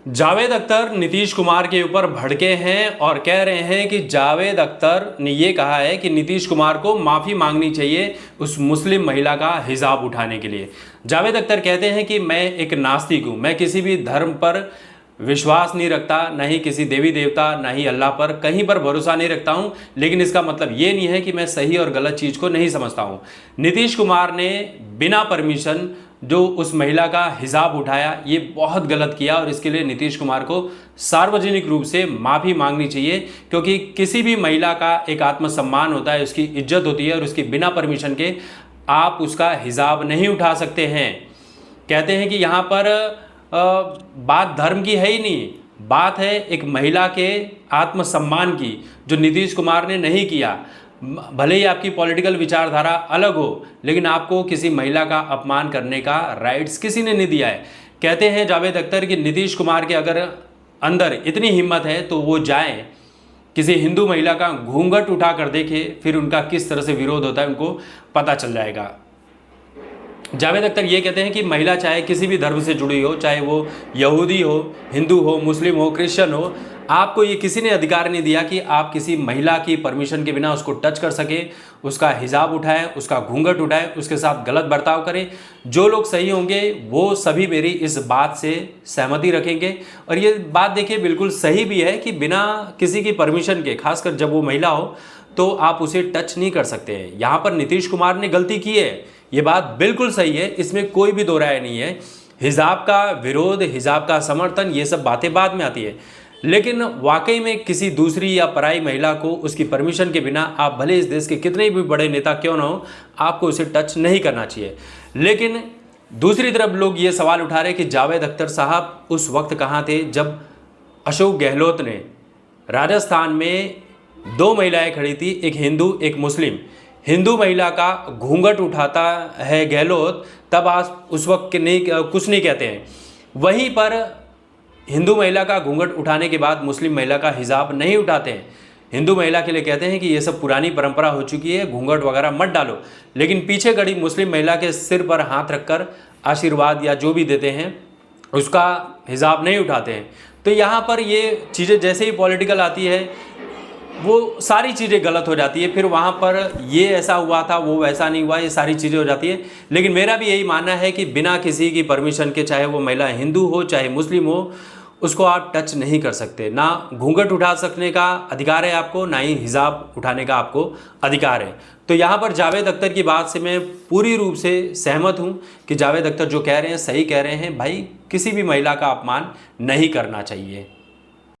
जावेद अख्तर नीतीश कुमार के ऊपर भड़के हैं और कह रहे हैं कि जावेद अख्तर ने ये कहा है कि नीतीश कुमार को माफ़ी मांगनी चाहिए उस मुस्लिम महिला का हिजाब उठाने के लिए। जावेद अख्तर कहते हैं कि मैं एक नास्तिक हूँ, मैं किसी भी धर्म पर विश्वास नहीं रखता, ना ही किसी देवी देवता, ना ही अल्लाह पर, कहीं पर भरोसा नहीं रखता हूँ, लेकिन इसका मतलब ये नहीं है कि मैं सही और गलत चीज़ को नहीं समझता हूँ। नीतीश कुमार ने बिना परमिशन जो उस महिला का हिजाब उठाया, ये बहुत गलत किया और इसके लिए नीतीश कुमार को सार्वजनिक रूप से माफ़ी मांगनी चाहिए, क्योंकि किसी भी महिला का एक आत्मसम्मान होता है, उसकी इज्जत होती है और उसकी बिना परमिशन के आप उसका हिजाब नहीं उठा सकते हैं। कहते हैं कि यहाँ पर बात धर्म की है ही नहीं, बात है एक महिला के आत्मसम्मान की, जो नीतीश कुमार ने नहीं किया। भले ही आपकी पॉलिटिकल विचारधारा अलग हो, लेकिन आपको किसी महिला का अपमान करने का राइट्स किसी ने नहीं दिया है। कहते हैं जावेद अख्तर कि नीतीश कुमार के अगर अंदर इतनी हिम्मत है तो वो जाएं, किसी हिंदू महिला का घूंघट उठा कर देखे, फिर उनका किस तरह से विरोध होता है उनको पता चल जाएगा। जावेद अख्तर ये कहते हैं कि महिला चाहे किसी भी धर्म से जुड़ी हो, चाहे वो यहूदी हो, हिंदू हो, मुस्लिम हो, क्रिश्चियन हो, आपको ये किसी ने अधिकार नहीं दिया कि आप किसी महिला की परमिशन के बिना उसको टच कर सके, उसका हिजाब उठाएं, उसका घूंघट उठाएं, उसके साथ गलत बर्ताव करें। जो लोग सही होंगे वो सभी मेरी इस बात से सहमति रखेंगे और ये बात देखिए बिल्कुल सही भी है कि बिना किसी की परमिशन के, खासकर जब वो महिला हो, तो आप उसे टच नहीं कर सकते हैं। यहाँ पर नीतीश कुमार ने गलती की है, ये बात बिल्कुल सही है, इसमें कोई भी दो राय नहीं है। हिजाब का विरोध, हिजाब का समर्थन, ये सब बातें बाद में आती है, लेकिन वाकई में किसी दूसरी या पराई महिला को उसकी परमिशन के बिना, आप भले इस देश के कितने भी बड़े नेता क्यों ना हो, आपको उसे टच नहीं करना चाहिए। लेकिन दूसरी तरफ लोग ये सवाल उठा रहे कि जावेद अख्तर साहब उस वक्त कहाँ थे जब अशोक गहलोत ने राजस्थान में दो महिलाएं खड़ी थी, एक हिंदू एक मुस्लिम। हिंदू महिला का घूंघट उठाता है गहलोत, तब आप उस वक्त कुछ नहीं कहते हैं। वहीं पर हिंदू महिला का घूंघट उठाने के बाद मुस्लिम महिला का हिजाब नहीं उठाते हैं। हिंदू महिला के लिए कहते हैं कि ये सब पुरानी परंपरा हो चुकी है, घूंघट वगैरह मत डालो, लेकिन पीछे खड़ी मुस्लिम महिला के सिर पर हाथ रखकर आशीर्वाद या जो भी देते हैं उसका हिजाब नहीं उठाते हैं। तो यहाँ पर ये चीज़ें जैसे ही पॉलिटिकल आती है, वो सारी चीज़ें गलत हो जाती है। फिर वहाँ पर ये ऐसा हुआ था, वो वैसा नहीं हुआ, ये सारी चीज़ें हो जाती है। लेकिन मेरा भी यही मानना है कि बिना किसी की परमिशन के, चाहे वो महिला हिंदू हो चाहे मुस्लिम हो, उसको आप टच नहीं कर सकते। ना घूंघट उठा सकने का अधिकार है आपको, ना ही हिजाब उठाने का आपको अधिकार है। तो यहाँ पर जावेद अख्तर की बात से मैं पूरी रूप से सहमत हूँ कि जावेद अख्तर जो कह रहे हैं सही कह रहे हैं। भाई, किसी भी महिला का अपमान नहीं करना चाहिए।